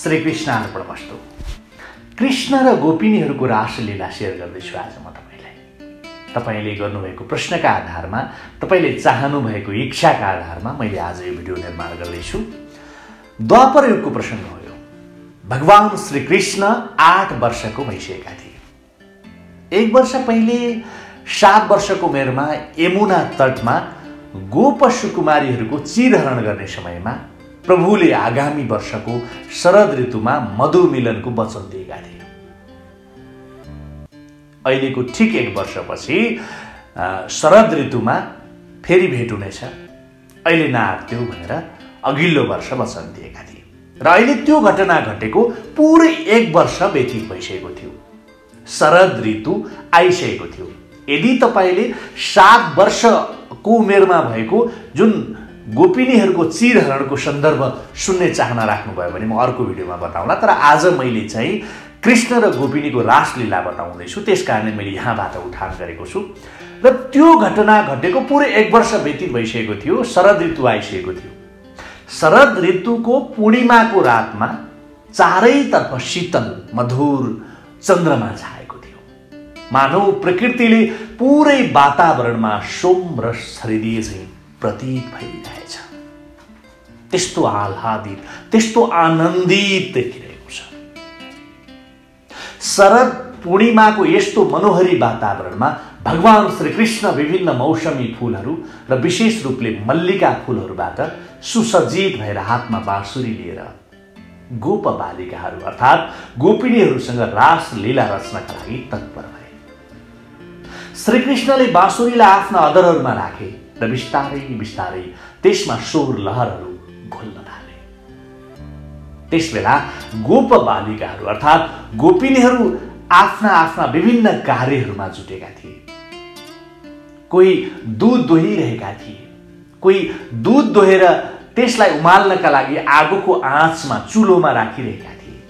श्रीकृष्ण अर्पणमस्तु। कृष्ण र गोपिनीहरूको रासलीला सेयर गर्दैछु आज म तपाईलाई। तपाईले गर्नुभएको प्रश्नका आधारमा, तपाईले चाहनु भएको इच्छाका आधारमा मैले आज यो भिडियो निर्माण गर्दैछु। द्वापर युगको प्रसङ्ग हो यो। भगवान श्रीकृष्ण 8 वर्षको भइसकेका थिए। 1 वर्ष पहिले 7 वर्षको उमेरमा यमुना तटमा गोप सुकुमारीहरूको चिरहरण गर्ने समयमा प्रभुले आगामी वर्षको शरद ऋतुमा मधु मिलनको वचन दिएका थिए। अहिलेको ठिक 1 वर्षपछि शरद ऋतुमा फेरि भेट हुनेछ, अहिले नआत्यो भनेर अघिल्लो वर्ष वचन दिएका थिए। र अहिले त्यो घटना घटेको पुरै 1 वर्ष व्यतीत भइसकेको थियो। शरद ऋतु आइसकेको थियो। यदि तपाईले 7 वर्षको उमेरमा भएको जुन गोपिनीहरूको चिरहरणको सन्दर्भ सुन्ने चाहना राख्नुभयो भने म अर्को भिडियोमा बताउँला। तर आज मैले चाहिँ कृष्ण र गोपिनीको रासलीला बताउँदैछु, त्यसकारणले मैले यहाँबाट उठान गरेको छु। र त्यो घटना घटेको पुरै 1 वर्ष व्यतीत भइसकेको थियो। शरद ऋतु आइसकेको थियो। शरद ऋतुको पूर्णिमाको रातमा चारैतर्फ शीतल मधुर चन्द्रमा छाएको थियो। मानव प्रकृतिले पुरै वातावरणमा सोम रस छरिदिए चाहिँ प्रतीत भइरहेछ। त्यस्तो आह्लादित, त्यस्तो आनन्दित देखिरहेको छ। शरद पूर्णिमाको यस्तो मनोहरी वातावरणमा भगवान श्रीकृष्ण विभिन्न मौसमी फूलहरू र विशेष रूपले मल्लिका फूलहरूबाट सुसज्जित भएर हातमा बाँसुरी लिएर गोप बालिकाहरू अर्थात् गोपिनीहरूसँग रासलीला रच्नका लागि तत्पर भए। श्रीकृष्णले बाँसुरीलाई आफ्ना अधरहरूमा राखे र बिस्तारै बिस्तारै त्यसमा स्वर लहरहरू घोल्न थाले। त्यसबेला गोप बालिकाहरू अर्थात् गोपिनीहरू आफ्ना आफ्ना विभिन्न कार्यहरूमा जुटेका थिए। कोही दुध दोहिरहेका थिए, कोही दुध दोहेर त्यसलाई उमाल्नका लागि आगोको आँचमा चुलोमा राखिरहेका थिए।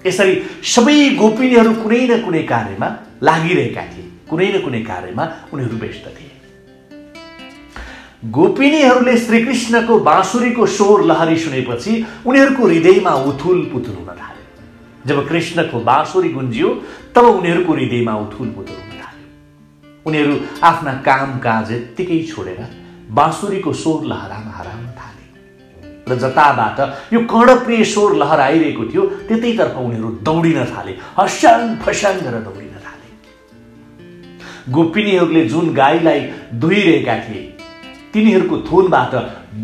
यसरी सबै गोपिनीहरू कुनै न कुनै कार्यमा लागिरहेका थिए। कुनै न कुनै कार्यमा उनीहरू व्यस्त थिए। गोपिनीहरूले श्रीकृष्णको बाँसुरीको स्वर लहरी सुनेपछि उनीहरूको हृदयमा उथुल पुथुल हुन थाल्यो। जब कृष्णको बाँसुरी गुन्जियो तब उनीहरूको हृदयमा उथुल पुथुल हुन थाल्यो। उनीहरू आफ्ना कामकाज यत्तिकै छोडेर बाँसुरीको स्वर लहरामा हराउन थाले। र जताबाट यो कर्णप्रिय स्वर लहर आइरहेको थियो त्यतैतर्फ उनीहरू दौडिन थाले, हस्याङ फस्याङ गरेर दौडिन थाले। गोपिनीहरूले जुन गाईलाई दुहिरहेका थिए तिनीहरूको थुनबाट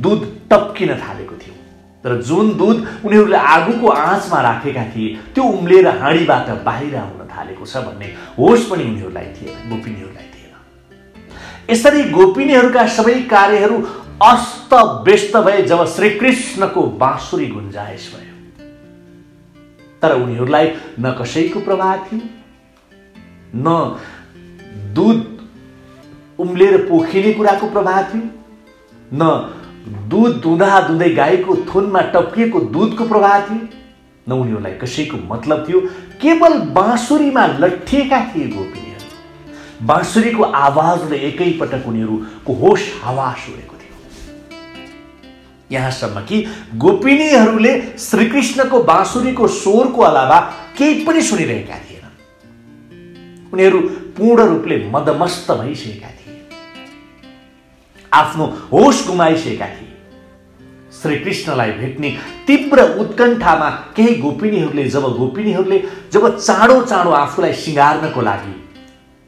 दुध टप्किन थालेको थियो। तर जुन दुध उनीहरूले आगोको आँचमा राखेका थिए त्यो उम्लेर हाँडीबाट बाहिर आउन थालेको छ भन्ने होस पनि उनीहरूलाई थिएन, गोपिनीहरूलाई थिएन। यसरी गोपिनीहरूका सबै कार्यहरू अस्त व्यस्त भए जब श्रीकृष्णको बाँसुरी गुन्जायस भयो। तर उनीहरूलाई न कसैको प्रभाव थियो, न दुध उम्लेर पोखिने कुराको प्रभाव थियो, न दुध दुँदा दुँदै गाईको थुनमा टप्किएको दुधको प्रभाव थियो, न उनीहरूलाई कसैको मतलब थियो। केवल बाँसुरीमा लट्ठिएका थिए गोपिनीहरू। बाँसुरीको आवाजले एकैपटक उनीहरूको होस हवास उडेको थियो। यहाँसम्म कि गोपिनीहरूले श्रीकृष्णको बाँसुरीको स्वरको अलावा केही पनि सुनिरहेका थिएनन्। उनीहरू पूर्ण रूपले मदमस्त भइसकेका थिए, आफ्नो होस गुमाइसकेका थिए। श्रीकृष्णलाई भेट्ने तीव्र उत्कण्ठामा केही गोपिनीहरूले जब चाँडो चाँडो आफूलाई सिँगार्नको लागि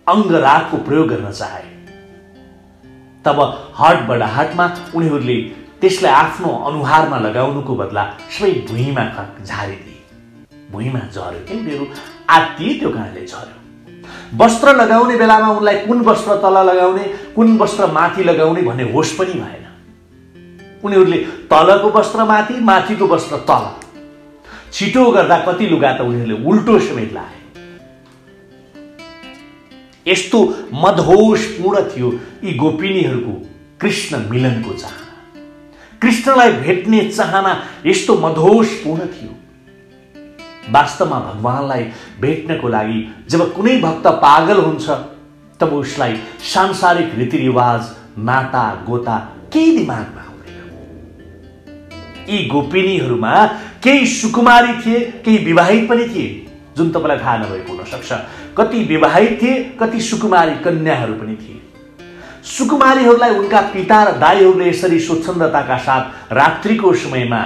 अङ्गरागको प्रयोग गर्न चाहे तब हटबडाहटमा उनीहरूले त्यसलाई आफ्नो अनुहारमा लगाउनुको बदला सबै भुइँमा झारिदिए। भुइँमा झर्यो कि उनीहरू आत्तिए, त्यो कारणले झर्यो। वस्त्र लगाउने बेलामा उनलाई कुन वस्त्र तल लगाउने, कुन वस्त्र माथि लगाउने भन्ने होस पनि भएन। उनीहरूले तलको वस्त्र माथि, माथिको वस्त्र तल, छिटो गर्दा कति लुगा त उनीहरूले उल्टो समेत लाए। यस्तो मदहोसपूर्ण थियो यी गोपिनीहरूको कृष्ण मिलनको चाहना। कृष्णलाई भेट्ने चाहना यस्तो मदहोसपूर्ण थियो। वास्तवमा भगवानलाई भेट्नको लागि जब कुनै भक्त पागल हुन्छ तब उसलाई सांसारिक रीतिरिवाज, नाता गोता केही दिमागमा आउँदैन। यी गोपिनीहरूमा केही सुकुमारी थिए, केही विवाहित पनि थिए, जुन तपाईँलाई थाहा नभएको हुनसक्छ। कति विवाहित थिए, कति सुकुमारी कन्याहरू पनि थिए। सुकुमारीहरूलाई उनका पिता र दाईहरूले यसरी स्वच्छन्दताका साथ रात्रिको समयमा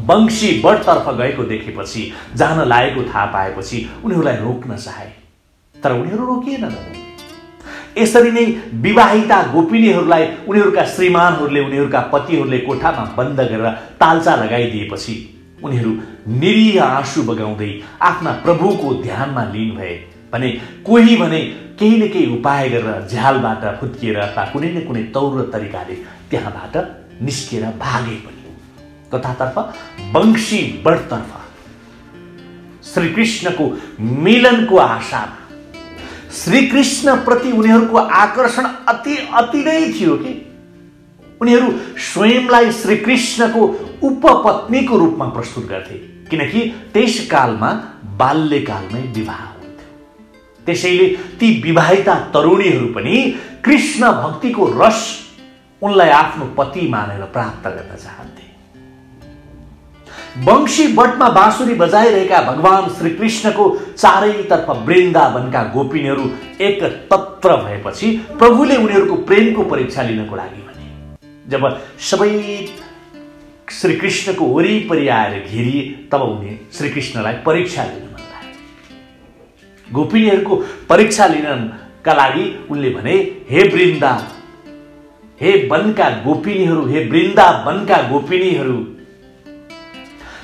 वंशी बटतर्फ गएको देखेपछि, जान लागेको थाहा पाएपछि उनीहरूलाई रोक्न चाहे, तर उनीहरू रोकिएनन्। यसरी नै विवाहिता गोपिनीहरूलाई उनीहरूका श्रीमानहरूले, उनीहरूका पतिहरूले कोठामा बन्द गरेर ताल्चा लगाइदिएपछि उनीहरू निरीह आँसु बगाउँदै आफ्ना प्रभुको ध्यानमा लीन भए भने कोही भने केही न केही उपाय गरेर झ्यालबाट फुत्किएर अथवा कुनै न कुनै तौर तरिकाले त्यहाँबाट निस्किएर भागे पनि। कतातर्फ? वंशी बटतर्फ, श्रीकृष्णको मिलनको आशामा। श्रीकृष्ण प्रति उनीहरूको आकर्षण अति नै थियो कि उनीहरू स्वयंलाई श्रीकृष्णको उपपत्नीको रूपमा प्रस्तुत गर्थे, किनकि त्यस कालमा बाल्यकालमै विवाह हुन्थ्यो। त्यसैले ती विवाहिता तरुणीहरू पनि कृष्ण भक्तिको रस उनलाई आफ्नो पति मानेर प्राप्त गर्न चाहन्थे। वंशी बटमा बाँसुरी बजाइरहेका भगवान श्रीकृष्णको चारैतर्फ वृन्दावनका गोपिनीहरू एकत्र भएपछि प्रभुले उनीहरूको प्रेमको परीक्षा लिनको लागि भने। जब सबै श्रीकृष्णको वरिपरि आएर घेरिए तब उनी श्रीकृष्णलाई परीक्षा लिन मन लाग्यो। गोपिनीहरूको परीक्षा लिनका लागि उनले भने, हे वृन्दा, हे वनका गोपिनीहरू, हे वृन्दावनका गोपिनीहरू,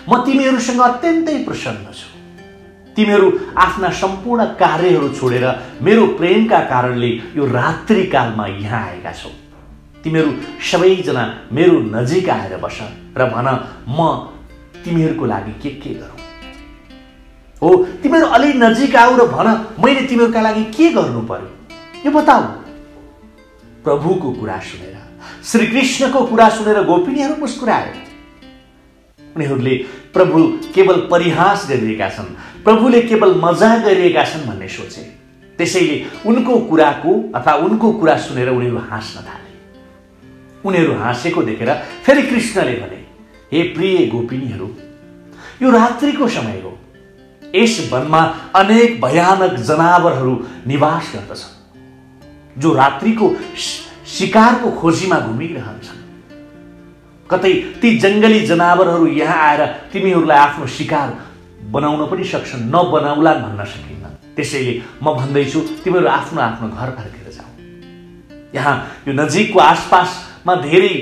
म तिमीहरूसँग अत्यन्तै प्रसन्न छु। तिमीहरू आफ्ना सम्पूर्ण कार्यहरू छोडेर मेरो प्रेमका कारणले यो रात्रिकालमा यहाँ आएका छौ। तिमीहरू सबैजना मेरो नजिक आएर बस र भन, म तिमीहरूको लागि के गरौँ। हो, तिमीहरू अलि नजिक आऊ र भन, मैले तिमीहरूका लागि के गर्नु पर्यो यो बताऊ। प्रभुको कुरा सुनेर, श्रीकृष्णको कुरा सुनेर गोपिनीहरू मुस्कुराए। उनीहरूले प्रभु केवल परिहास गरिरहेका छन्, प्रभुले केवल मजाक गरिरहेका छन् भन्ने सोचे। त्यसैले उनको कुराको अथवा उनको कुरा सुनेर उनीहरू हाँस्न थाले। उनीहरू हाँसेको देखेर फेरि कृष्णले भने, हे प्रिय गोपिनीहरू, यो रात्रिको समय हो। यस वनमा अनेक भयानक जनावरहरू निवास गर्दछन् जो रात्रिको शिकारको खोजीमा घुमिरहन्छन्। कतै ती जंगली जनावरहरू यहाँ आएर तिमीहरूलाई आफ्नो शिकार बनाउन पनि सक्छन्, नबनाउलान् भन्न सकिन्न। त्यसैले म भन्दैछु, तिमीहरू आफ्नो आफ्नो घर फर्केर जाऊ। यहाँ यो नजिकको आसपासमा धेरै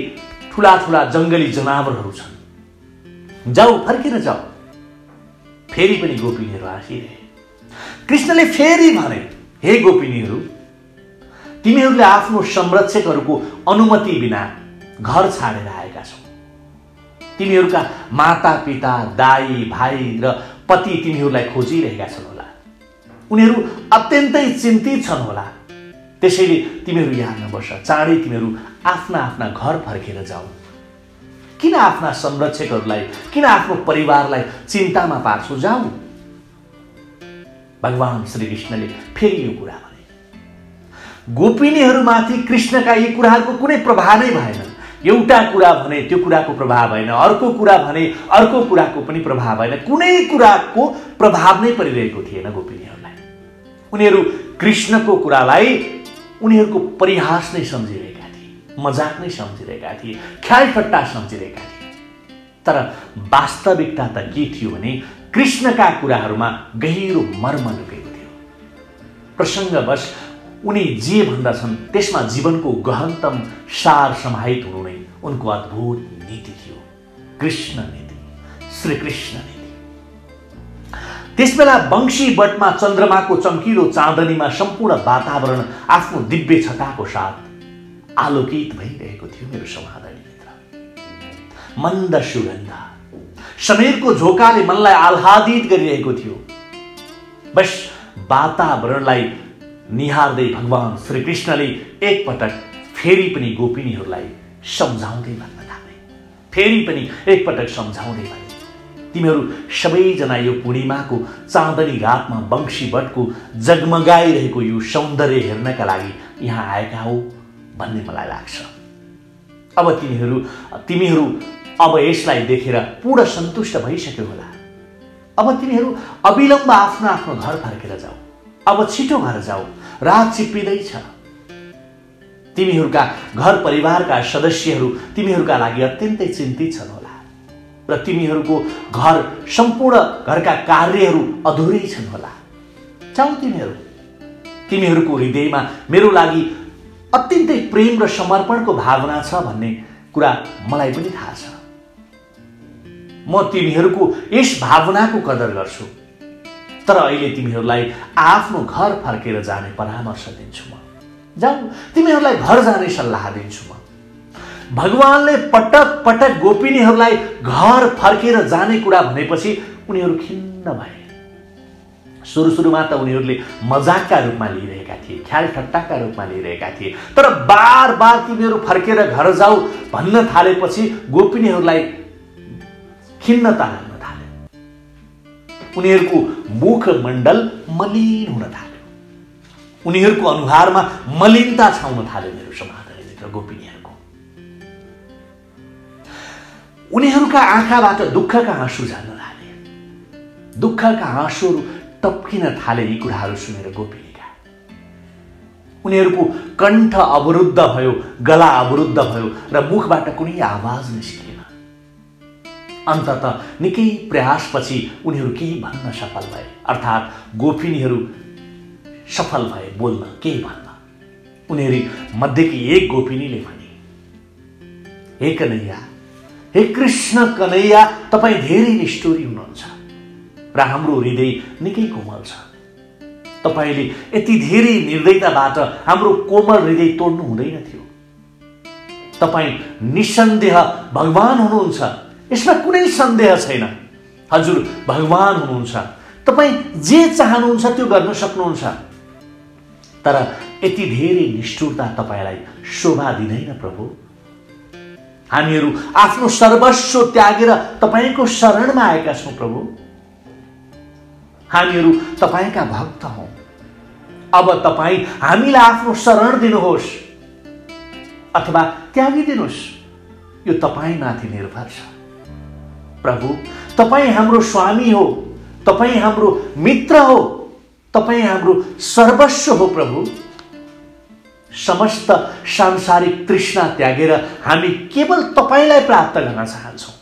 ठुला ठुला जंगली जनावरहरू छन्, जाऊ, फर्केर जाऊ। फेरि पनि गोपिनीहरू हाँसिरहे। कृष्णले फेरि भने, हे गोपिनीहरू, तिमीहरूले आफ्नो संरक्षकहरूको अनुमति बिना घर छाडेर आएका छौ। तिमीहरूका माता पिता, दाई भाइ र पति तिमीहरूलाई खोजिरहेका छन् होला। उनीहरू अत्यन्तै चिन्तित छन् होला। त्यसैले तिमीहरू यहाँ नबस, चाँडै तिमीहरू आफ्ना आफ्ना घर फर्केर जाऊ। किन आफ्ना संरक्षकहरूलाई, किन आफ्नो परिवारलाई चिन्तामा पार्छौ, जाऊ। भगवान श्रीकृष्णले फेरि यो कुरा भने। गोपिनीहरूमाथि कृष्णका यी कुराहरूको कुनै प्रभाव नै भएन। एउटा कुरा भने त्यो कुराको प्रभाव भएन, अर्को कुरा भने अर्को कुराको पनि प्रभाव भएन। कुनै कुराको प्रभाव नै परिरहेको थिएन गोपिनीहरूलाई। उनीहरू कृष्णको कुरालाई उनीहरूको परिहास नै सम्झिरहेका थिए, मजाक नै सम्झिरहेका थिए, ख्याल ठट्टा सम्झिरहेका थिए। तर वास्तविकता त के थियो भने कृष्णका कुराहरूमा गहिरो मर्म लुकेको थियो। प्रसङ्गवश उनी जे भन्दछन् त्यसमा जीवनको गहनतम सार समाहित हुनु नै उनको अद्भुत नीति थियो। कृष्ण नीति, श्रीकृष्ण नीति। त्यसबेला वंशी बटमा चन्द्रमाको चम्किलो चाँदनीमा सम्पूर्ण वातावरण आफ्नो दिव्य छटाको साथ आलोकित भइरहेको थियो। मेरो समाधानीभित्र मन्द सुगन्ध समीरको झोकाले मनलाई आह्लादित गरिरहेको थियो। बस वातावरणलाई निहार्दै भगवान श्रीकृष्णले एकपटक फेरि पनि गोपिनीहरूलाई सम्झाउँदै भन्न थाले। फेरि पनि एकपटक सम्झाउँदै भने, तिमीहरू सबैजना यो पूर्णिमाको चाँदनी रातमा वंशी बटको जगमगाइरहेको यो सौन्दर्य हेर्नका लागि यहाँ आएका हो भन्ने मलाई लाग्छ। अब तिमीहरू अब यसलाई देखेर पूर्ण सन्तुष्ट भइसक्यो होला। अब तिमीहरू अविलम्ब आफ्नो आफ्नो घर फर्केर जाऊ। अब छिटो घर जाऊ, रात चिप्पिँदैछ। तिमीहरूका घर परिवारका सदस्यहरू तिमीहरूका लागि अत्यन्तै चिन्तित छन् होला र तिमीहरूको घर सम्पूर्ण घरका कार्यहरू अधुरै छन् होला। जाऊ तिमीहरूको हृदयमा मेरो लागि अत्यन्तै प्रेम र समर्पणको भावना छ भन्ने कुरा मलाई पनि थाहा छ। म तिमीहरूको यस भावनाको कदर गर्छु, तर अहिले तिमीहरूलाई आफ्नो घर फर्केर जाने परामर्श दिन्छु म। जाऊ, तिमीहरूलाई घर जाने सल्लाह दिन्छु म। भगवानले पटक पटक गोपिनीहरूलाई घर फर्केर जाने कुरा भनेपछि उनीहरू खिन्न भए। सुरुमा त उनीहरूले मजाकका रूपमा लिइरहेका थिए, ख्याल ठट्टाका रूपमा लिइरहेका थिए, तर बार बार तिमीहरू फर्केर घर जाऊ भन्न थालेपछि गोपिनीहरूलाई खिन्नता लाग्न थाल्यो। उनीहरूको मुखमण्डल मलिन हुन थाल्यो, उनीहरूको अनुहारमा मलिनता छाउन थाल्यो। मेरो समाधानभित्र गोपिनीहरूको उनीहरूका आँखाबाट दुःखका आँसु झर्न थाले। दुःखका आँसुहरू टप्किन थाले। यी कुराहरू सुनेर गोपिनीका उनीहरूको कण्ठ अवरुद्ध भयो, गला अवरुद्ध भयो र मुखबाट कुनै आवाज निस्किएन। अन्ततः निकै प्रयासपछि उनीहरू केही भन्न सफल भए, अर्थात् गोपिनीहरू सफल भए बोल्न, केही भन्न। उनीहरू मध्येकी एक गोपिनीले भने, हे कन्हैया, हे कृष्ण कन्हैया, तपाईँ धेरै निष्ठुरी हुनुहुन्छ र हाम्रो हृदय निकै कोमल छ। तपाईँले यति धेरै निर्दयताबाट हाम्रो कोमल हृदय तोड्नु हुँदैन थियो। तपाईँ निसन्देह भगवान हुनुहुन्छ, यसमा कुनै सन्देह छैन। हजुर भगवान हुनुहुन्छ, तपाईँ जे चाहनुहुन्छ त्यो गर्न सक्नुहुन्छ, तर यति धेरै निष्ठुरता तपाईँलाई शोभा दिँदैन प्रभु। हामीहरू आफ्नो सर्वस्व त्यागेर तपाईँको शरणमा आएका छौँ प्रभु। हामीहरू तपाईँका भक्त हौँ। अब तपाईँ हामीलाई आफ्नो शरण दिनुहोस् अथवा त्यागिदिनुहोस्, यो तपाईँमाथि निर्भर छ प्रभु। तपाईँ हाम्रो स्वामी हो, तपाईँ हाम्रो मित्र हो, तपाईँ हाम्रो सर्वस्व हो प्रभु। समस्त सांसारिक तृष्णा त्यागेर हामी केवल तपाईँलाई प्राप्त गर्न चाहन्छौँ,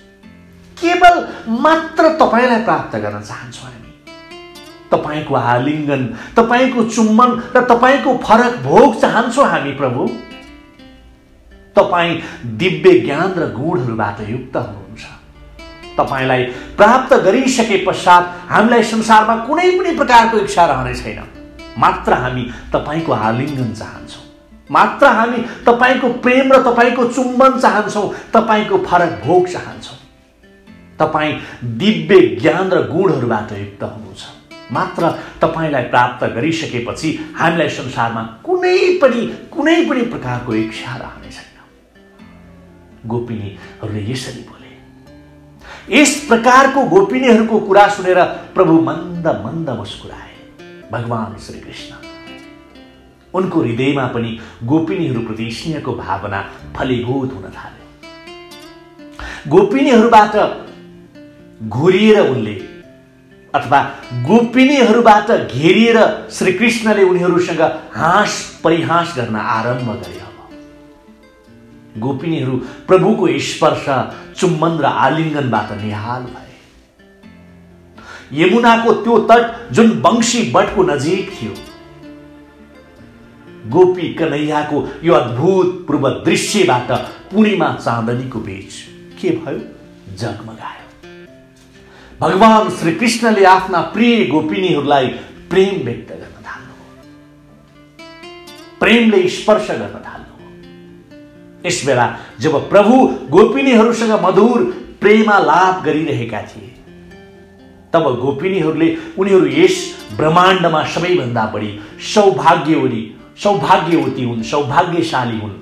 केवल मात्र तपाईँलाई प्राप्त गर्न चाहन्छौँ। हामी तपाईँको आलिङ्गन, तपाईँको चुम्बन र तपाईँको फरक भोग चाहन्छौँ हामी प्रभु। तपाईँ दिव्य ज्ञान र गुणहरूबाट युक्त हुनुहुन्छ। तपाईँलाई प्राप्त गरिसके पश्चात हामीलाई संसारमा कुनै पनि प्रकारको इच्छा रहने छैन। मात्र हामी तपाईँको आलिङ्गन चाहन्छौँ, मात्र हामी तपाईँको प्रेम र तपाईँको चुम्बन चाहन्छौँ, तपाईँको फरक भोग चाहन्छौँ। तपाईँ दिव्य ज्ञान र गुणहरूबाट युक्त हुनुहुन्छ। मात्र तपाईँलाई प्राप्त गरिसकेपछि हामीलाई संसारमा कुनै पनि प्रकारको इच्छा रहने छैन। गोपिनीहरूले यसरी बोले। यस प्रकारको गोपिनीहरूको कुरा सुनेर प्रभु मन्द मन्द मुस्कुराए। भगवान श्री कृष्ण उनको हृदयमा पनि गोपिनीहरूप्रति स्नेहको भावना फलीभूत हुन थाल्यो। गोपिनीहरूबाट घुरिएर उनले अथवा गोपिनीहरूबाट घेरिएर श्रीकृष्णले उनीहरूसँग हाँस परिहास गर्न आरम्भ गरे। अब गोपिनीहरू प्रभुको स्पर्श, चुम्बन र आलिङ्गनबाट निहाल भए। यमुनाको त्यो तट जुन बंशी बटको नजिक थियो, गोपी कन्हैयाको यो अद्भुतपूर्व दृश्यबाट पूर्णिमा चाँदनीको बीच के भयो? जगमगायो। भगवान श्रीकृष्णले आफ्ना प्रिय गोपिनीहरूलाई प्रेम व्यक्त गर्न थाल्नुभयो, प्रेमले स्पर्श गर्न थाल्नुभयो। यस बेला जब प्रभु गोपिनीहरूसँग मधुर प्रेमालाप गरिरहेका थिए, तब गोपिनीहरूले उनीहरू यस ब्रह्माण्डमा सबैभन्दा बढी सौभाग्यवती हुन्, सौभाग्यशाली हुन्।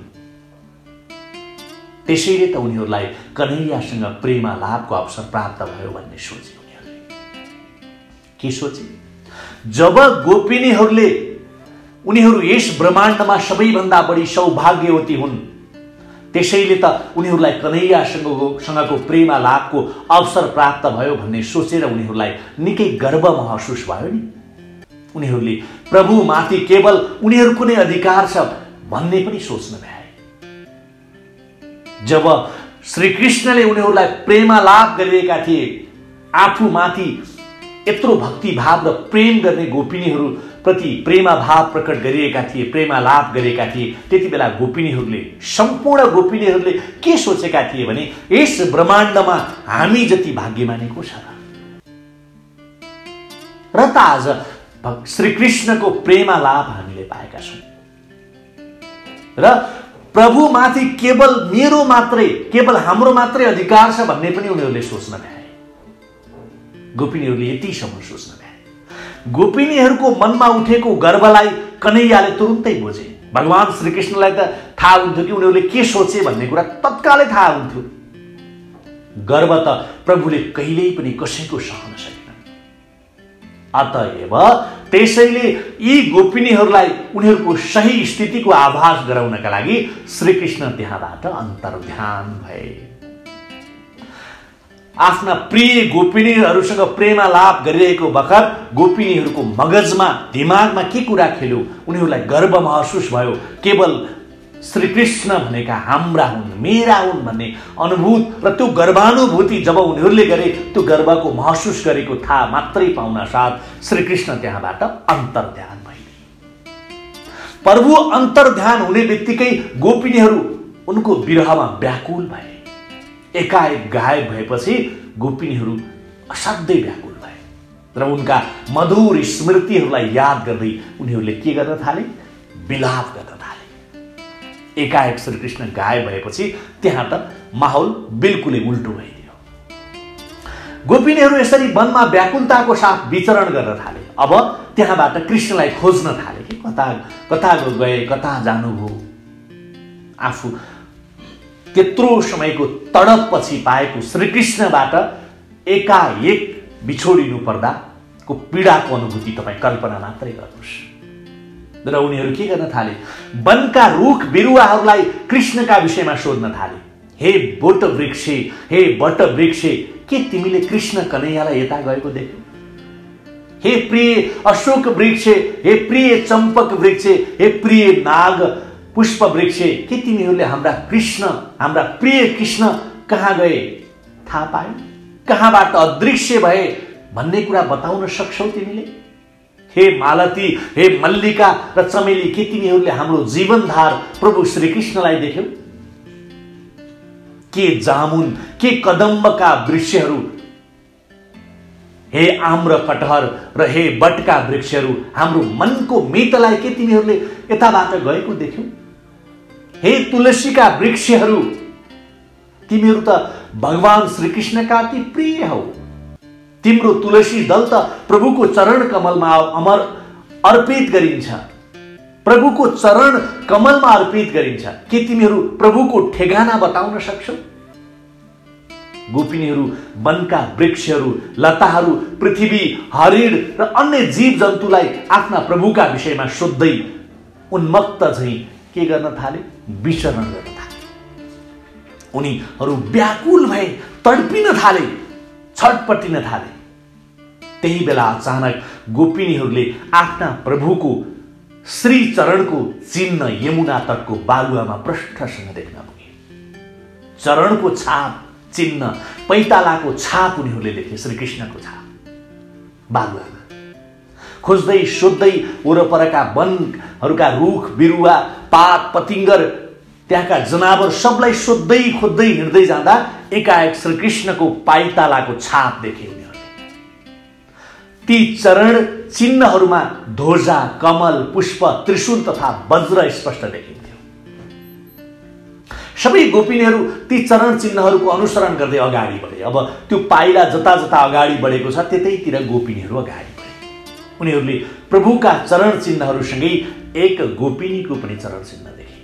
त्यसैले त उनीहरूलाई कन्हैयासँग प्रेमालापको अवसर प्राप्त भयो भन्ने सोचे उनीहरूले। के सोचे? जब गोपिनीहरूले उनीहरू यस ब्रह्माण्डमा सबैभन्दा बढी सौभाग्यवती हुन्, त्यसैले त उनीहरूलाई कन्हैयासँगको प्रेमालापको अवसर प्राप्त भयो भन्ने सोचेर उनीहरूलाई निकै गर्व महसुस भयो नि। उनीहरूले प्रभुमाथि केवल उनीहरूको नै अधिकार छ भन्ने पनि सोच्न भ्याए। जब श्रीकृष्णले उनीहरूलाई प्रेमालाप गरिरहेका थिए, आफूमाथि यत्रो भक्तिभाव र प्रेम गर्ने गोपिनीहरू प्रति प्रेमाभाव प्रकट गरिएका थिए, प्रेमालाप गरेका थिए, त्यति बेला गोपिनीहरूले, सम्पूर्ण गोपिनीहरूले के सोचेका थिए भने यस ब्रह्माण्डमा हामी जति भाग्यमानी को छ र त आज श्रीकृष्णको प्रेमालाप हामीले पाएका छौँ र प्रभुमाथि केवल मेरो मात्रै, केवल हाम्रो मात्रै अधिकार छ भन्ने पनि उनीहरूले सोच्न भ्याए। गोपिनीहरूले यतिसम्म सोच्न भ्याए। गोपिनीहरूको मनमा उठेको गर्वलाई कन्हैयाले तुरुन्तै बुझे। भगवान श्रीकृष्णलाई त थाहा हुन्थ्यो कि उनीहरूले के सोचे भन्ने कुरा तत्कालै थाहा हुन्थ्यो। गर्व त प्रभुले कहिल्यै पनि कसैको सहन सकेन। अतएव त्यसैले यी गोपिनीहरूलाई उनीहरूको सही स्थितिको आभास गराउनका लागि श्रीकृष्ण त्यहाँबाट अन्तर्ध्यान भए। आफ्ना प्रिय गोपिनीहरूसँग प्रेमालाप गरिरहेको बखत गोपिनीहरूको मगजमा, दिमागमा के कुरा खेल्यो, उनीहरूलाई गर्व महसुस भयो। केवल श्रीकृष्ण भनेका हाम्रा हुन्, मेरा हुन् भन्ने अनुभूत र त्यो गर्वानुभूति जब उनीहरूले गरे, त्यो गर्वको महसुस गरेको थाहा मात्रै पाउन साथ श्रीकृष्ण त्यहाँबाट अन्तर्ध्यान भए। प्रभु अन्तर्ध्यान हुने बित्तिकै गोपिनीहरू उनको विरहमा व्याकुल भए। एकाएक गायब भएपछि गोपिनीहरू असाध्यै व्याकुल भए र उनका मधुर स्मृतिहरूलाई याद गर्दै उनीहरूले के गर्न थाले? विलाप गर्न थाले। एकाएक श्रीकृष्ण गायब भएपछि त्यहाँ त माहौल बिल्कुलै उल्टो भइदियो। गोपिनीहरू यसरी वनमा व्याकुलताको साथ विचरण गर्न थाले। अब त्यहाँबाट कृष्णलाई खोज्न थाले कि कता गए, कता जानुभयो। आफू त्यत्रो समयको तडपपछि पाएको श्रीकृष्णबाट एकाएक बिछोडिनु पर्दाको पीडाको अनुभूति तपाईँ कल्पना मात्रै गर्नुहोस्। र उनीहरू के गर्न थाले? वनका रुख बिरुवाहरूलाई कृष्णका विषयमा सोध्न थाले। हे बोट वृक्ष, हे बट वृक्ष, के तिमीले कृष्ण कन्हैयालाई यता गएको देख्यौ? हे प्रिय अशोक वृक्ष, हे प्रिय चम्पक वृक्ष, हे प्रिय नाग पुष्प वृक्ष, के तिमीहरूले हाम्रा प्रिय कृष्ण कहाँ गए थाहा पायौ? कहाँबाट अदृश्य भए भन्ने कुरा बताउन सक्छौ तिमीले? हे मालती, हे मल्लिका र चमेली, के तिमीहरूले हाम्रो जीवनधार प्रभु श्रीकृष्णलाई देख्यौ? के जामुन, के कदम्बका वृक्षहरू, हे आम्र कटहर र हे बटका वृक्षहरू, हाम्रो मनको मितलाई के तिमीहरूले यताबाट गएको देख्यौ? हे तुलसीका वृक्षहरू, तिमीहरू त भगवान श्रीकृष्णका अति प्रिय हौ। तिम्रो तुलसी दल त प्रभुको चरण कमलमा अमर अर्पित गरिन्छ, प्रभुको चरण कमलमा अर्पित गरिन्छ। के तिमीहरू प्रभुको ठेगाना बताउन सक्छौ? गोपिनीहरू वनका वृक्षहरू, लताहरू, पृथ्वी, हरिण र अन्य जीव जन्तुलाई आफ्ना प्रभुका विषयमा सोध्दै उन्मत्त झैं के गर्न थाले? विचरण गर्न थाले। उनीहरू व्याकुल भए, तडपिन थाले, छटपटिन थाले। त्यही बेला अचानक गोपिनीहरूले आफ्ना प्रभुको श्री चरणको चिन्ह यमुना तटको बालुवामा प्रष्टसँग देख्न पुगे। चरणको छाप, चिन्ह, पैतालाको छाप उनीहरूले देखे, श्रीकृष्णको छाप बालुवामा। खोज्दै सोध्दै वरपरका वनहरूका रुख बिरुवा, पात पतिङ्गर, त्यहाँका जनावर सबलाई सोध्दै खोज्दै हिँड्दै जाँदा एकाएक श्रीकृष्णको पाइतालाको छाप देखे उनीहरूले। ती चरण चिन्हहरूमा ध्वजा, कमल, पुष्प, त्रिशूल तथा वज्र स्पष्ट देखिन्थ्यो। सबै गोपिनीहरू ती चरण चिन्हहरूको अनुसरण गर्दै अगाडि बढे। अब त्यो पाइला जता जता अगाडि बढेको छ त्यतैतिर गोपिनीहरू अगाडि बढे। उनीहरूले प्रभुका चरण चिन्हहरूसँगै एक गोपिनीको पनि चरण चिन्ह देखे।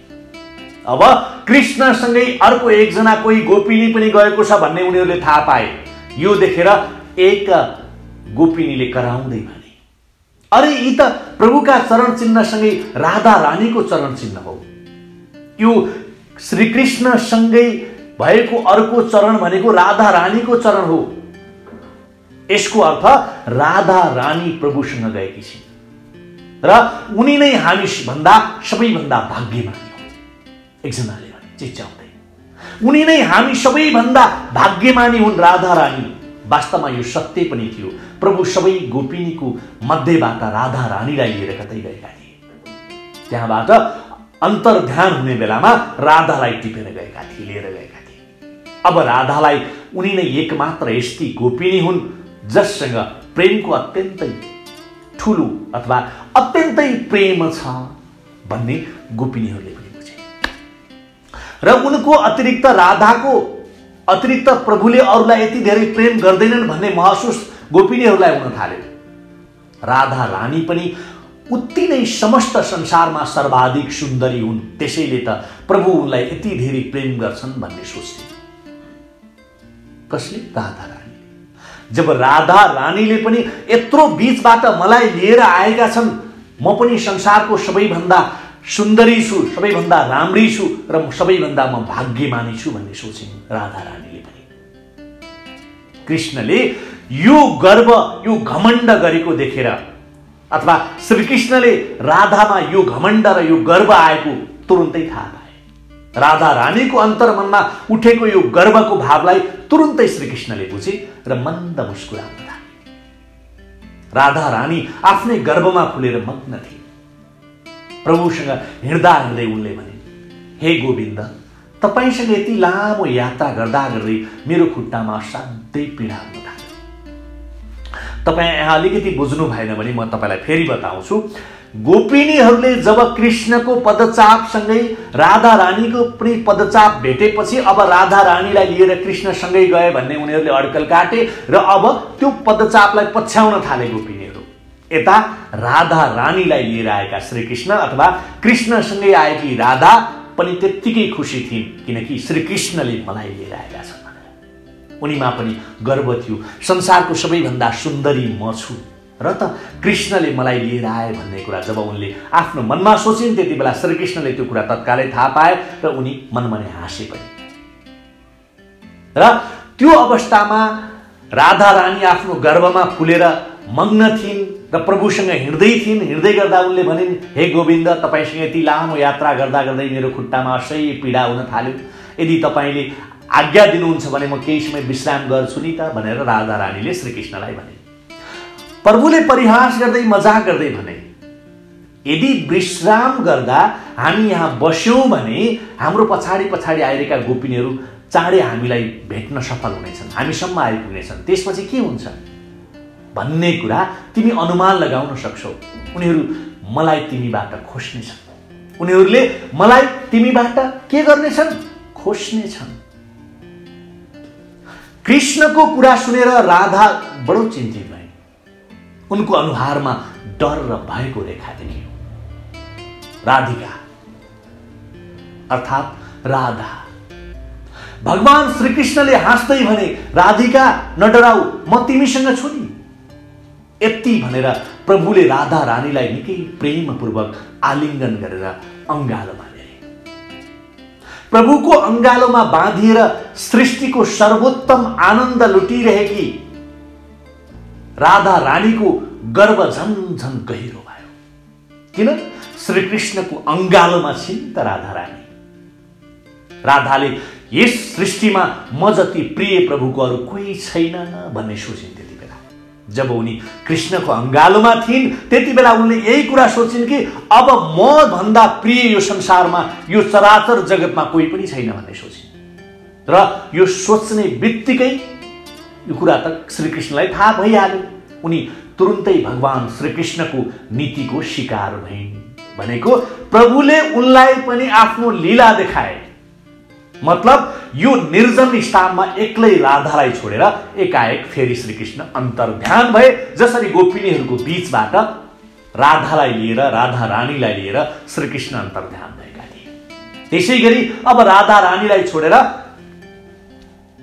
अब कृष्णसँगै अर्को एकजना कोही गोपिनी पनि गएको छ भन्ने उनीहरूले थाहा पाए। यो देखेर एक गोपिनीले कराउँदै भने, अरे यी त प्रभुका चरण चिन्हसँगै राधा रानीको चरण चिन्ह हो। यो श्रीकृष्णसँगै भएको अर्को चरण भनेको राधा रानीको चरण हो। यसको अर्थ राधा रानी प्रभुसँग गएकी छिन् र उनी नै हामी भन्दा सबैभन्दा भाग्यमानी हो। एकजनाले भने चिच्याउँदै, उनी नै हामी सबैभन्दा भाग्यमानी हुन् राधा रानी। वास्तवमा यो सत्य पनि थियो। प्रभु सबै गोपिनीको मध्येबाट राधा रानीलाई लिएर कतै गएका थिए। त्यहाँबाट अन्तर्ध्यान हुने बेलामा राधालाई टिपेर गएका थिए, लिएर गएका थिए। अब राधालाई उनी नै एकमात्र यस्ती गोपिनी हुन् जससँग प्रेमको अत्यन्तै ठुलो अथवा अत्यन्तै प्रेम छ भन्ने गोपिनीहरूले पनि बुझे। र उनको अतिरिक्त राधाको अतिरिक्त प्रभुले अरूलाई यति धेरै प्रेम गर्दैनन् भन्ने महसुस गोपिनीहरूलाई हुन थाल्यो। राधा रानी पनि उति नै समस्त संसारमा सर्वाधिक सुन्दरी हुन्, त्यसैले त प्रभु उनलाई यति धेरै प्रेम गर्छन् भन्ने सोच्थे। कसले? राधा रानी। जब राधा रानीले पनि यत्रो बीचबाट मलाई लिएर आएका छन्, म पनि संसारको सबैभन्दा सुन्दरी छु, सबैभन्दा राम्री छु र सबैभन्दा म भाग्यमानी छु भन्ने सोचिन् राधा रानीले पनि। कृष्णले यो गर्व, यो घमण्ड गरेको देखेर अथवा श्रीकृष्णले राधामा यो घमण्ड र यो गर्व आएको तुरुन्तै थाहा पाए। राधा रानीको अन्तर्मनमा उठेको यो गर्वको भावलाई तुरुन्तै श्रीकृष्णले बुझे र मन्द मुस्कुराउन थाले। राधा रानी आफ्नै गर्वमा फुलेर मग्न थिए। प्रभुसँग हिँड्दा हिँड्दै उनले भने, हे गोविन्द, तपाईसँग यति लामो यात्रा गर्दा गर्दै मेरो खुट्टामा असाध्यै पीडा हुन थाल्यो। तपाईँ यहाँ अलिकति बुझ्नु भएन भने म तपाईँलाई फेरि बताउँछु। गोपिनीहरूले जब कृष्णको पदचापसँगै राधा रानीको पनि पदचाप भेटेपछि अब राधा रानीलाई लिएर कृष्णसँगै गए भन्ने उनीहरूले अड्कल काटे र अब त्यो पदचापलाई पछ्याउन थाले गोपिनीहरू। यता राधा रानीलाई लिएर आएका श्रीकृष्ण अथवा कृष्णसँगै आएकी राधा पनि त्यत्तिकै खुसी थिइन्, किनकि श्रीकृष्णले मलाई लिएर आएका छन् भनेर। उनीमा पनि गर्व थियो, संसारको सबैभन्दा सुन्दरी म छु र त कृष्णले मलाई लिएर आए भन्ने कुरा जब उनले आफ्नो मनमा सोचिन्, त्यति बेला श्रीकृष्णले त्यो कुरा तत्कालै थाहा पाए र उनी मनमा नै हाँसे पनि। र त्यो अवस्थामा राधा रानी आफ्नो गर्वमा फुलेर मग्न थिइन् र प्रभुसँग हिँड्दै थिइन्। हिँड्दै गर्दा उनले भनिन्, हे गोविन्द, तपाईसँग यति लामो यात्रा गर्दा गर्दै मेरो खुट्टामा असह्य पीडा हुन थाल्यो। यदि तपाईँले आज्ञा दिनुहुन्छ भने म केही समय विश्राम गर्छु नि त भनेर राधा रानीले श्रीकृष्णलाई भने। प्रभुले परिहास गर्दै मजाक गर्दै भने, यदि विश्राम गर्दा हामी यहाँ बस्यौँ भने हाम्रो पछाडि पछाडि आइरहेका गोपिनीहरू चाँडै हामीलाई भेट्न सफल हुनेछन्, हामीसम्म आइपुग्नेछन्। त्यसपछि के हुन्छ भन्ने कुरा तिमी अनुमान लगाउन सक्छौ। उनीहरू मलाई तिमीबाट खोज्नेछन्। उनीहरूले मलाई तिमीबाट के गर्नेछन्? खोज्नेछन्। कृष्णको कुरा सुनेर राधा बडो चिन्तित भए। उनको अनुहारमा डर र भयको रेखा देखियो। राधिका अर्थात् राधा। भगवान श्रीकृष्णले हाँस्दै भने, राधिका न डराऊ, म तिमीसँग छु नि। यति भनेर प्रभुले राधा रानीलाई निकै प्रेमपूर्वक आलिङ्गन गरेर अङ्गालोमा ल्याए। प्रभुको अङ्गालोमा बाँधिएर सृष्टिको सर्वोत्तम आनन्द लुटिरहेकी राधा रानीको गर्व झन झन गहिरो भयो। किन? श्रीकृष्णको अङ्गालोमा छिन् त राधा रानी। राधाले यस सृष्टिमा म जति प्रिय प्रभुको अरू कोही छैन भन्ने सोचिन्। त्यति बेला जब उनी कृष्णको अङ्गालोमा थिइन्, त्यति बेला उनले यही कुरा सोचिन् कि अब म भन्दा प्रिय यो संसारमा, यो चराचर जगतमा कोही पनि छैन भन्ने सोचिन्। र यो सोच्ने बित्तिकै यो कुरा त श्रीकृष्णलाई थाहा भइहाल्यो। उनी तुरुन्तै भगवान श्रीकृष्णको नीतिको शिकार भइन्। भनेको प्रभुले उनलाई पनि आफ्नो लीला देखाए। मतलब यो निर्जन स्थानमा एक्लै राधालाई छोडेर एकाएक फेरि श्रीकृष्ण अन्तर्ध्यान भए। जसरी गोपिनीहरूको बीचबाट राधालाई लिएर, राधा रानीलाई लिएर श्रीकृष्ण अन्तर्ध्यान भएका थिए, त्यसै गरी अब राधा रानीलाई छोडेर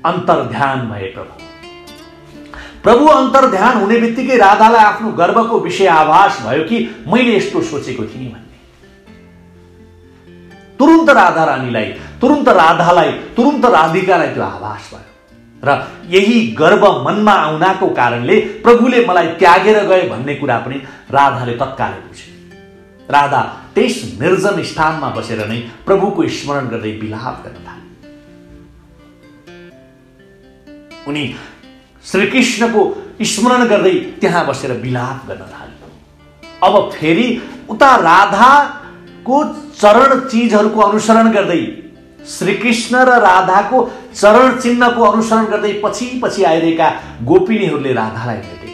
अन्तर्ध्यान भए प्रभु। प्रभु अन्तर्ध्यान हुने बित्तिकै राधालाई आफ्नो गर्वको विषय आभास भयो कि मैले यस्तो सोचेको थिएँ भन्ने। तुरुन्त राधा रानीलाई, तुरुन्त राधालाई, तुरुन्त राधिकालाई त्यो आभास भयो र यही गर्व मनमा आउनाको कारणले प्रभुले मलाई त्यागेर गए भन्ने कुरा पनि राधाले तत्कालै बुझे। राधा त्यस निर्जन स्थानमा बसेर नै प्रभुको स्मरण गर्दै विलाप गर्न थाले। उनी श्रीकृष्णको स्मरण गर्दै त्यहाँ बसेर विलाप गर्न थाले। अब फेरि उता राधाको चरण चिजहरूको अनुसरण गर्दै, श्रीकृष्ण र राधाको चरण चिन्हको अनुसरण गर्दै पछि पछि आइरहेका गोपिनीहरूले राधालाई भेटे।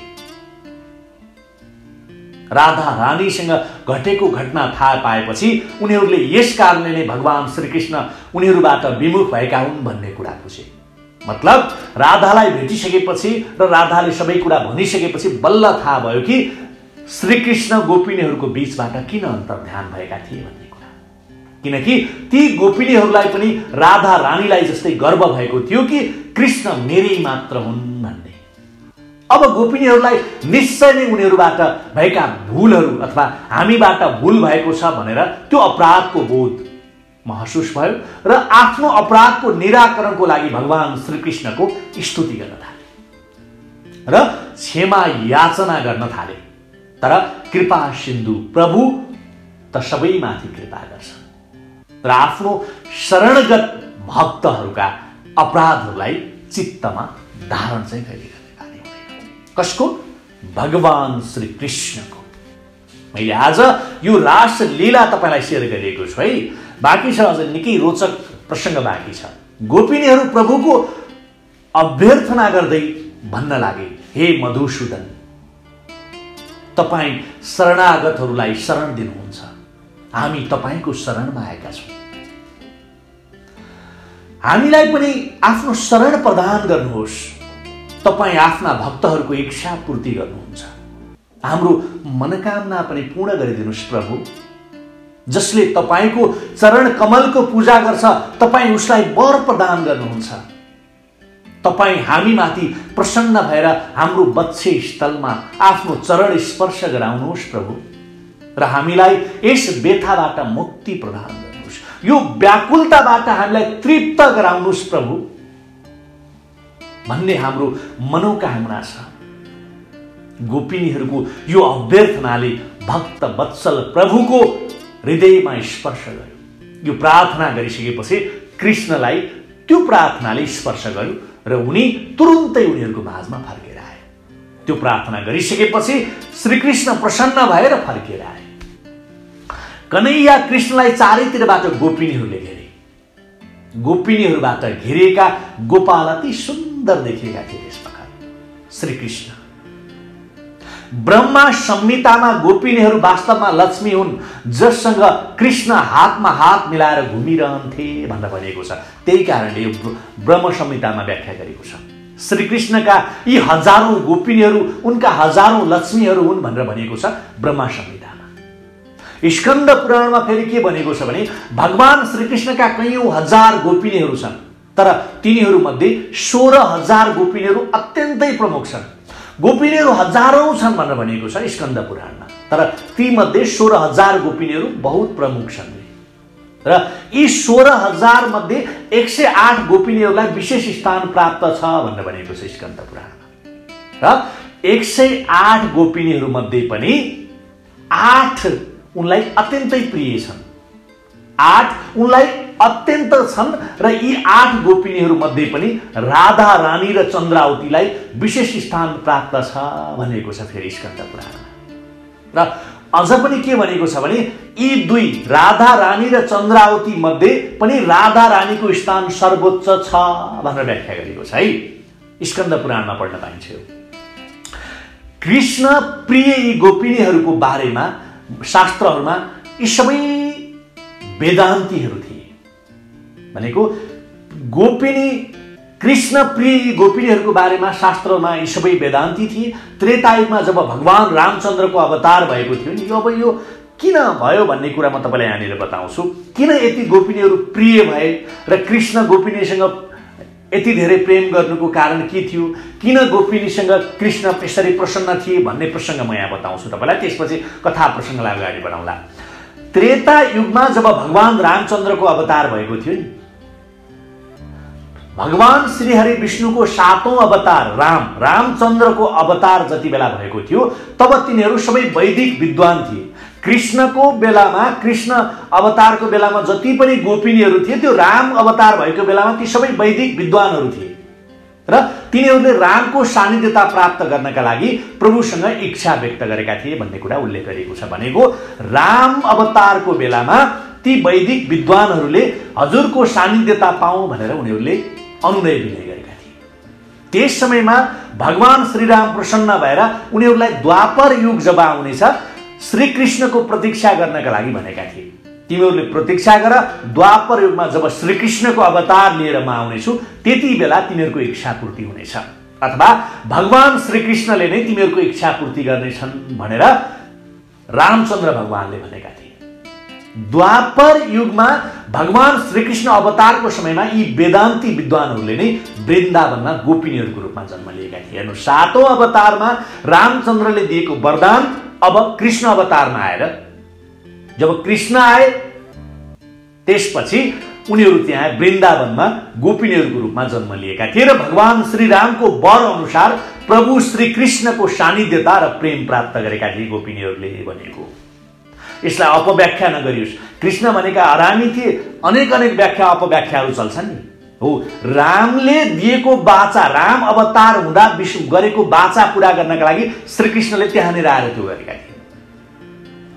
राधा रानीसँग घटेको घटना थाहा पाएपछि उनीहरूले यस कारणले नै भगवान श्रीकृष्ण उनीहरूबाट विमुख भएका हुन् भन्ने कुरा बुझे। मतलब राधालाई भेटिसकेपछि र राधाले सबै कुरा भनिसकेपछि बल्ल थाहा भयो कि श्रीकृष्ण गोपिनीहरूको बीचबाट किन अन्तर्ध्यान भएका थिए भन्ने कुरा। किनकि ती गोपिनीहरूलाई पनि राधा रानीलाई जस्तै गर्व भएको थियो कि कृष्ण मेरै मात्र हुन् भन्ने। अब गोपिनीहरूलाई निश्चय नै उनीहरूबाट भएका भूलहरू अथवा हामीबाट भूल भएको छ भनेर त्यो अपराधको बोध महसुस भयो र आफ्नो अपराधको निराकरणको लागि भगवान श्रीकृष्णको स्तुति गर्न थाले र क्षमा याचना गर्न थाले। तर कृपा सिन्धु प्रभु त सबैमाथि कृपा गर्छ र आफ्नो शरणगत भक्तहरूका अपराधहरूलाई चित्तमा धारण चाहिँ कहिले गर्ने हुँदैन। कसको? भगवान श्रीकृष्णको। मैले आज यो रासलीला तपाईँलाई सेयर गरिएको छु है। बाँकी छ, अझ निकै रोचक प्रसङ्ग बाँकी छ। गोपिनीहरू प्रभुको अभ्यर्थना गर्दै भन्न लागे, हे मधुसूदन, तपाईँ शरणागतहरूलाई शरण दिनुहुन्छ, हामी तपाईँको शरणमा आएका छौँ। हामीलाई पनि आफ्नो शरण प्रदान गर्नुहोस्। तपाईँ आफ्ना भक्तहरूको इच्छा पूर्ति गर्नुहुन्छ। हाम्रो मनोकामना पनि पूर्ण गरिदिनुहोस् प्रभु। जसले तपाईँको चरण कमलको पूजा गर्छ तपाईँ उसलाई वर प्रदान गर्नुहुन्छ। तपाईँ हामीमाथि प्रसन्न भएर हाम्रो वक्षे स्थलमा आफ्नो चरण स्पर्श गराउनुहोस् प्रभु र हामीलाई यस व्यथाबाट मुक्ति प्रदान गर्नुहोस्। यो व्याकुलताबाट हामीलाई तृप्त गराउनुहोस् प्रभु भन्ने हाम्रो मनोकामना छ। गोपिनीहरूको यो अभ्यर्थनाले भक्त वत्सल प्रभुको हृदयमा स्पर्श गर्यो। यो प्रार्थना गरिसकेपछि कृष्णलाई त्यो प्रार्थनाले स्पर्श गर्यो र उनी तुरुन्तै उनीहरूको माझमा फर्केर आए। त्यो प्रार्थना गरिसकेपछि श्रीकृष्ण प्रसन्न भएर फर्केर आए। कन्हैया कृष्णलाई चारैतिरबाट गोपिनीहरूले घेरे। गोपिनीहरूबाट घेरिएका गोपाल अति सुन्दर देखिएका थिए। त्यसप्रकार श्रीकृष्ण ब्रह्मा संहितामा गोपिनीहरू वास्तवमा लक्ष्मी हुन्, जससँग कृष्ण हातमा हात मिलाएर घुमिरहन्थे भनेर भनिएको छ। त्यही कारणले यो ब्रह्म संहितामा व्याख्या गरेको छ। श्रीकृष्णका यी हजारौं गोपिनीहरू उनका हजारौं लक्ष्मीहरू हुन् भनेर भनिएको छ ब्रह्मा संहितामा। स्कन्द पुराणमा फेरि के भनेको छ भने भगवान श्रीकृष्णका कैयौं हजार गोपिनीहरू छन्, तर तिनीहरूमध्ये 16,000 गोपिनीहरू अत्यन्तै प्रमुख छन्। गोपिनीहरू हजारौं छन् भनेर भनिएको छ स्कन्द पुराणमा, तर ती मध्ये 16,000 गोपिनीहरू बहुत प्रमुख छन् र यी 16,000 मध्ये 108 गोपिनीहरूलाई विशेष स्थान प्राप्त छ भनेर भनिएको छ स्कन्द पुराणमा। र 108 गोपिनीहरू मध्ये पनि 8 उनलाई अत्यन्तै प्रिय छन्। 8 उनलाई अत्यन्त छन् र यी 8 गोपिनीहरू मध्ये पनि राधा रानी र चन्द्रावतीलाई विशेष स्थान प्राप्त छ भनेको छ फेरि स्कन्द पुराणमा। र अझ पनि के भनेको छ भने यी दुई राधा रानी र चन्द्रावती मध्ये पनि राधा रानीको स्थान सर्वोच्च छ भनेर व्याख्या गरेको छ है। स्कन्द पुराणमा पढ्न पाइन्छ। कृष्ण प्रिय यी गोपिनीहरूको बारेमा शास्त्रहरूमा यी सबै वेदान्तीहरू थिए। भनेको गोपिनी कृष्ण प्रिय गोपिनीहरूको बारेमा शास्त्रमा यी सबै वेदान्ती थिए। त्रेतायुगमा जब भगवान रामचन्द्रको अवतार भएको थियो नि, अब यो किन भयो भन्ने कुरा म तपाईँलाई यहाँनिर बताउँछु। किन यति गोपिनीहरू प्रिय भए र कृष्ण गोपिनीसँग यति धेरै प्रेम गर्नुको कारण के थियो, किन गोपिनीसँग कृष्ण यसरी प्रसन्न थिए भन्ने प्रसङ्ग म यहाँ बताउँछु तपाईँलाई। त्यसपछि कथा प्रसङ्गलाई अगाडि बढाउँला। त्रेता युगमा जब भगवान रामचन्द्रको अवतार भएको थियो नि, भगवान श्री हरि विष्णुको 7औं अवतार रामचन्द्रको अवतार जति बेला भएको थियो, तब तिनीहरू सबै वैदिक विद्वान थिए। कृष्णको बेलामा, कृष्ण अवतारको बेलामा जति पनि गोपिनीहरू थिए, त्यो राम अवतार भएको बेलामा ती सबै वैदिक विद्वानहरू थिए र तिनीहरूले रामको सान्निध्यता प्राप्त गर्नका लागि प्रभुसँग इच्छा व्यक्त गरेका थिए भन्ने कुरा उल्लेख गरिएको छ। भनेको राम अवतारको बेलामा ती वैदिक विद्वानहरूले हजुरको सान्निध्यता पाऊँ भनेर उनीहरूले अनुनय विनय गरेका थिए। त्यस समयमा भगवान श्रीराम प्रसन्न भएर उनीहरूलाई द्वापर युग जब आउनेछ श्रीकृष्णको प्रतीक्षा गर्नका लागि भनेका थिए। तिमीहरूले प्रतीक्षा गर, द्वापर युगमा जब श्रीकृष्णको अवतार लिएर म आउनेछु त्यति बेला तिमीहरूको इच्छा पूर्ति हुनेछ, अथवा भगवान श्रीकृष्णले नै तिमीहरूको इच्छा पूर्ति गर्नेछन् भनेर रामचन्द्र भगवानले भनेका थिए। द्वापर युगमा भगवान श्रीकृष्ण अवतारको समयमा यी वेदान्ती विद्वानहरूले नै वृन्दावनमा गोपिनीहरूको रूपमा जन्म लिएका थिए। हेर्नु, 7औं अवतारमा रामचन्द्रले दिएको वरदान अब कृष्ण अवतारमा आएर जब कृष्ण आए त्यसपछि उनीहरू त्यहाँ वृन्दावनमा गोपिनीहरूको रूपमा जन्म लिएका थिए र भगवान श्रीरामको वर अनुसार प्रभु श्रीकृष्णको सान्निध्यता र प्रेम प्राप्त गरेका थिए गोपिनीहरूले भनेको। यसलाई अपव्याख्या नगरियोस्। कृष्ण भनेका हरामी थिए, अनेक अनेक व्याख्या अपव्याख्याहरू चल्छन् नि। हो, रामले दिएको बाचा, राम अवतार हुँदा गरेको बाचा पूरा गर्नका लागि श्रीकृष्णले त्यहाँनिर आएर त्यो गरेका थिए।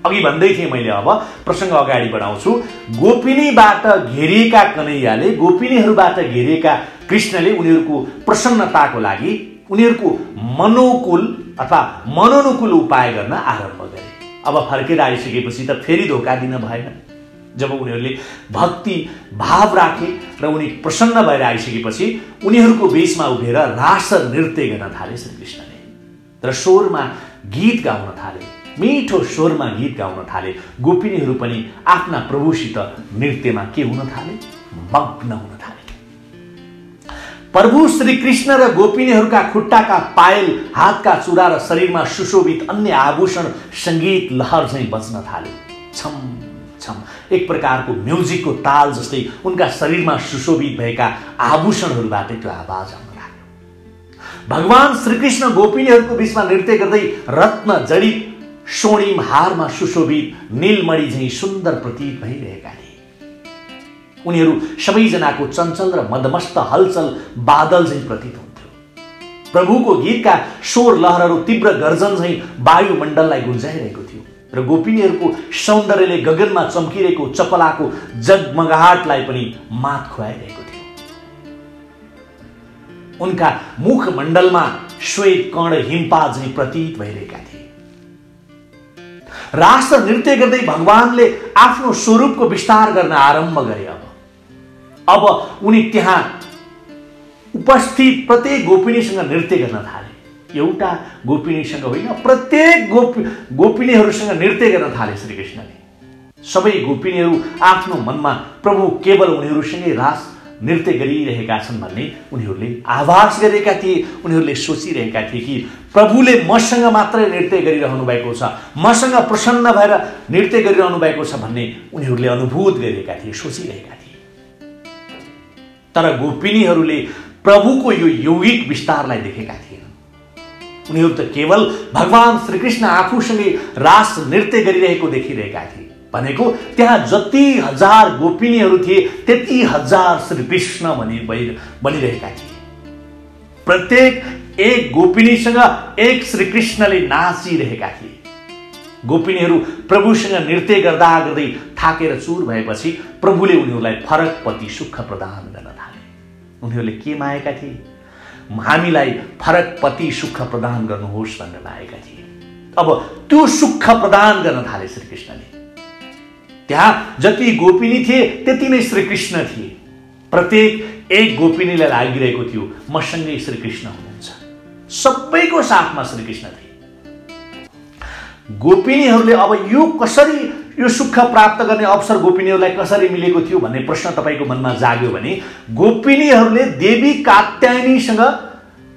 अघि भन्दै थिएँ मैले, अब प्रसङ्ग अगाडि बढाउँछु। गोपिनीबाट घेरिएका कन्हैयाले, गोपिनीहरूबाट घेरिएका कृष्णले उनीहरूको प्रसन्नताको लागि उनीहरूको मनोकुल अथवा मनोनुकूल उपाय गर्न आरम्भ गरे। अब फर्केर आइसकेपछि त फेरि धोका दिन भएन। जब उनीहरूले भक्ति भाव राखे र उनी प्रसन्न भएर आइसकेपछि उनीहरूको बीचमा उभिएर रास नृत्य गर्न थाले श्रीकृष्णले र स्वरमा गीत गाउन थाले, मिठो स्वरमा गीत गाउन थाले। गोपिनीहरू पनि आफ्ना प्रभुसित नृत्यमा के हुन थाले, मग्न हुन थाले। प्रभु श्रीकृष्ण र गोपिनीहरूका खुट्टाका पायल, हातका चुरा र शरीरमा सुशोभित अन्य आभूषण संगीत लहर झैं बज्न थाले। छम छम, एक प्रकारको म्युजिकको ताल जस्तै उनका शरीरमा सुशोभित भएका आभूषणहरूबाट त्यो आवाज आउन लाग्यो। भगवान श्रीकृष्ण गोपिनीहरूको बीचमा नृत्य गर्दै रत्न जडित स्वर्णिम हारमा सुशोभित नीलमणि झैं सुन्दर प्रतीत भइरहेका थिए। उनीहरू सबैजनाको चञ्चल र मदमस्त हलचल बादल झैं प्रतीत हुन्थ्यो। प्रभुको गीतका स्वर लहरहरू तीव्र गर्जन झैं वायुमण्डललाई गुन्जाइरहेको थियो र गोपिनीहरूको सौन्दर्यले गगनमा चम्किरहेको चपलाको जगमगाहटलाई पनि मात खुवाइरहेको थियो। उनका मुखमण्डलमा श्वेत कर्ण हिमपात झैं प्रतीत भइरहेका थिए। रास नृत्य गर्दै भगवानले आफ्नो स्वरूपको विस्तार गर्न आरम्भ गरे। अब उनी त्यहाँ उपस्थित प्रत्येक गोपिनीसँग नृत्य गर्न थाले। एउटा गोपिनीसँग होइन, प्रत्येक गोपिनीहरूसँग नृत्य गर्न थाले श्रीकृष्णले। सबै गोपिनीहरू आफ्नो मनमा प्रभु केवल उनीहरूसँगै रास नृत्य गरिरहेका छन् भन्ने उनीहरूले आभास गरेका थिए। उनीहरूले सोचिरहेका थिए कि प्रभुले मसँग मात्रै नृत्य गरिरहनु भएको छ, मसँग प्रसन्न भएर नृत्य गरिरहनु भएको छ भन्ने उनीहरूले अनुभूत गरेका थिए, सोचिरहेका थिए। तर गोपिनीहरूले प्रभुको यो यौगिक विस्तारलाई देखेका थिएनन्। उनीहरू त केवल भगवान श्रीकृष्ण आफूसँगै रास नृत्य गरिरहेको देखिरहेका थिए। भनेको त्यहाँ जति हजार गोपिनीहरू थिए त्यति हजार श्रीकृष्ण बनिरहेका थिए। प्रत्येक एक गोपिनीसँग एक श्रीकृष्णले नाचिरहेका थिए। गोपिनीहरू प्रभुसँग नृत्य गर्दा गर्दै थाकेर चुर भएपछि प्रभुले उनीहरूलाई फरकपति सुख प्रदान गर्न थाले। उनीहरूले के मागेका थिए? हामीलाई फरकपति सुख प्रदान गर्नुहोस् भनेर मागेका थिए। अब त्यो सुख प्रदान गर्न थाले श्रीकृष्णले। त्यहाँ जति गोपिनी थिए त्यति नै श्रीकृष्ण थिए। प्रत्येक एक गोपिनीलाई लागिरहेको थियो मसँगै श्रीकृष्ण हुनुहुन्छ। सबैको साथमा श्रीकृष्ण थिए। गोपिनीहरूले अब यो सुख प्राप्त गर्ने अवसर गोपिनीहरूलाई कसरी मिलेको थियो भन्ने प्रश्न तपाईको मनमा जाग्यो भने गोपिनीहरूले देवी कात्यायनीसँग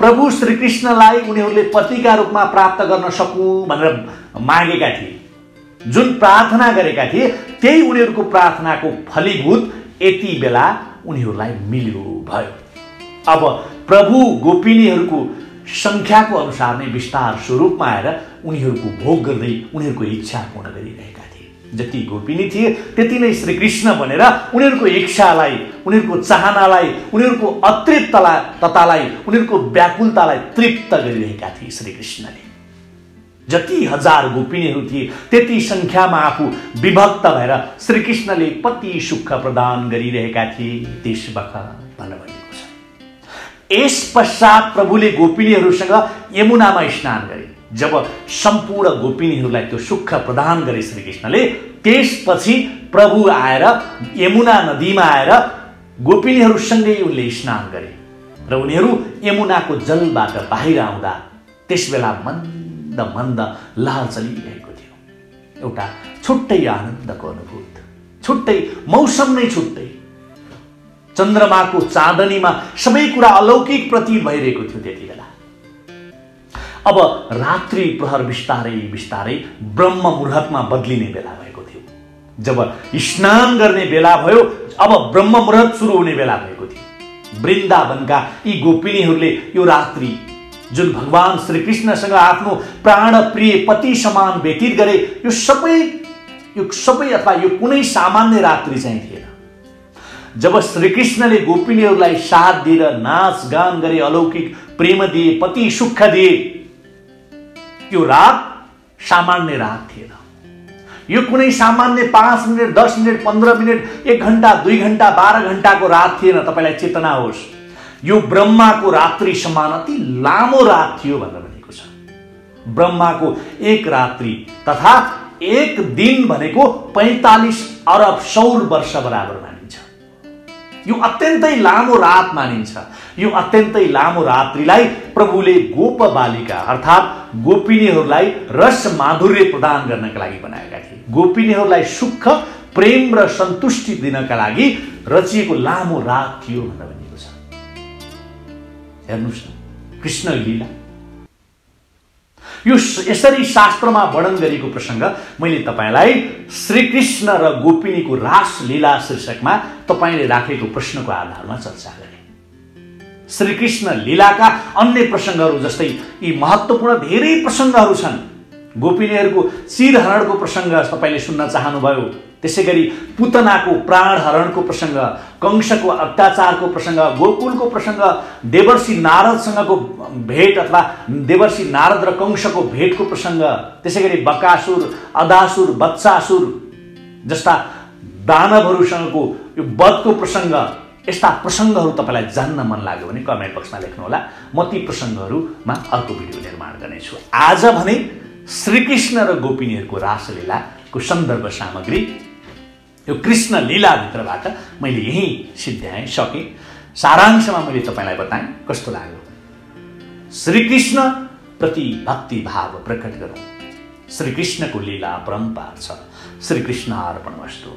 प्रभु श्रीकृष्णलाई उनीहरूले पतिका रूपमा प्राप्त गर्न सकूँ भनेर मागेका थिए। जुन प्रार्थना गरेका थिए त्यही उनीहरूको प्रार्थनाको फलीभूत यति बेला उनीहरूलाई मिल्यो भयो। अब प्रभु गोपिनीहरूको संख्याको अनुसार नै विस्तार स्वरूपमा आएर उनीहरूको भोग गर्दै उनीहरूको इच्छा पूर्ण गरिरहेका थिए। जति गोपिनी थिए त्यति नै श्रीकृष्ण भनेर उनीहरूको इच्छालाई, उनीहरूको चाहनालाई, उनीहरूको अतृप्ततालाई, उनीहरूको व्याकुलतालाई तृप्त गरिरहेका थिए श्रीकृष्णले। जति हजार गोपिनीहरू थिए त्यति संख्यामा आफू विभक्त भएर श्रीकृष्णले पति सुख प्रदान गरिरहेका थिए त्यसबख भन्नुभएको छ। यस पश्चात प्रभुले गोपिनीहरूसँग यमुनामा स्नान गरे। जब सम्पूर्ण गोपिनीहरूलाई त्यो सुख प्रदान गरे श्रीकृष्णले, त्यसपछि प्रभु आएर यमुना नदीमा आएर गोपिनीहरूसँगै उनले स्नान गरे र उनीहरू यमुनाको जलबाट बाहिर आउँदा त्यसबेला मन्द लहर चलिरहेको थियो। एउटा छुट्टै आनन्दको अनुभूति, छुट्टै मौसम नै छुट्टै, चन्द्रमाको चाँदनीमा सबै कुरा अलौकिक प्रतीत भइरहेको थियो त्यति बेला। अब रात्रि प्रहर बिस्तारै बिस्तारै ब्रह्म मुहुर्तमा बदलिने बेला भएको थियो। जब स्नान गर्ने बेला भयो, अब ब्रह्म मुहुर्त सुरु हुने बेला भएको थियो। वृन्दावनका यी गोपिनीहरूले यो रात्रि जुन भगवान श्रीकृष्णसँग आफ्नो प्राण प्रिय पति समान व्यतीत गरे, यो सबै अथवा यो कुनै सामान्य रात्रि चाहिँ थिएन। जब श्रीकृष्णले गोपिनीहरूलाई साथ दिएर नाच गान गरे, अलौकिक प्रेम दिए, पति सुख दिए, यो रात सामान्य रात थिएन। यो कुनै सामान्य 5 मिनट, 10 मिनट, 15 मिनट, 1 घण्टा, 2 घण्टा, 12 घण्टाको रात थिएन। तपाईलाई चेतना होस्, यो ब्रह्माको रात्रि समान अति लामो रात थियो भनेर भनेको छ। ब्रह्माको एक रात्रि तथा एक दिन भनेको 45 अरब सौर वर्ष बराबर मानिन्छ। यो अत्यन्तै लामो रात मानिन्छ। यो अत्यन्तै लामो रात्रिलाई प्रभुले गोप बालिका अर्थात् गोपिनीहरूलाई रस माधुर्य प्रदान गर्नका लागि बनाएका थिए। गोपिनीहरूलाई सुख, प्रेम र सन्तुष्टि दिनका लागि रचिएको लामो रात थियो भनेर भनिएको छ। हेर्नुस् न, कृष्ण लीला यो यसरी शास्त्रमा वर्णन गरेको प्रसंग मैले तपाईलाई श्रीकृष्ण र गोपिनीको रास लीला शीर्षकमा तपाईले राखेको प्रश्नको आधारमा चर्चा गरे। श्रीकृष्ण लीलाका अन्य प्रसंगहरू जस्तै यी महत्त्वपूर्ण धेरै प्रसंगहरू छन्। गोपिनीहरूको शिरहरणको प्रसंग तपाईले सुन्न चाहनुभयो, त्यसैगरी पुतनाको प्राण हरणको प्रसंग, कंसको अत्याचारको प्रसंग, गोकुलको प्रसंग, देवर्षि नारदसँगको भेट अथवा देवर्षि नारद र कंसको भेटको प्रसंग, त्यसैगरी बकासुर, अदासुर, वत्सासुर जस्ता दानवहरूसँगको यो वधको प्रसंग, यस्ता प्रसंगहरू तपाईलाई जान्न मन लाग्यो भने कमेन्ट बक्समा लेख्नुहोला। म ती प्रसंगहरूमा अर्को भिडियो निर्माण गर्नेछु। आज भने श्रीकृष्ण र गोपिनीहरूको रासलीलाको सन्दर्भ सामग्री यो कृष्ण लीला भित्रबाट मैले यही सिद्ध्याएँ सके। सारांशमा मैले तपाईलाई बताएँ, कस्तो लाग्यो? श्रीकृष्ण प्रति भक्ति भाव प्रकट गरौँ। श्रीकृष्णको लीला परम्पार छ। श्रीकृष्ण अर्पणमस्तु।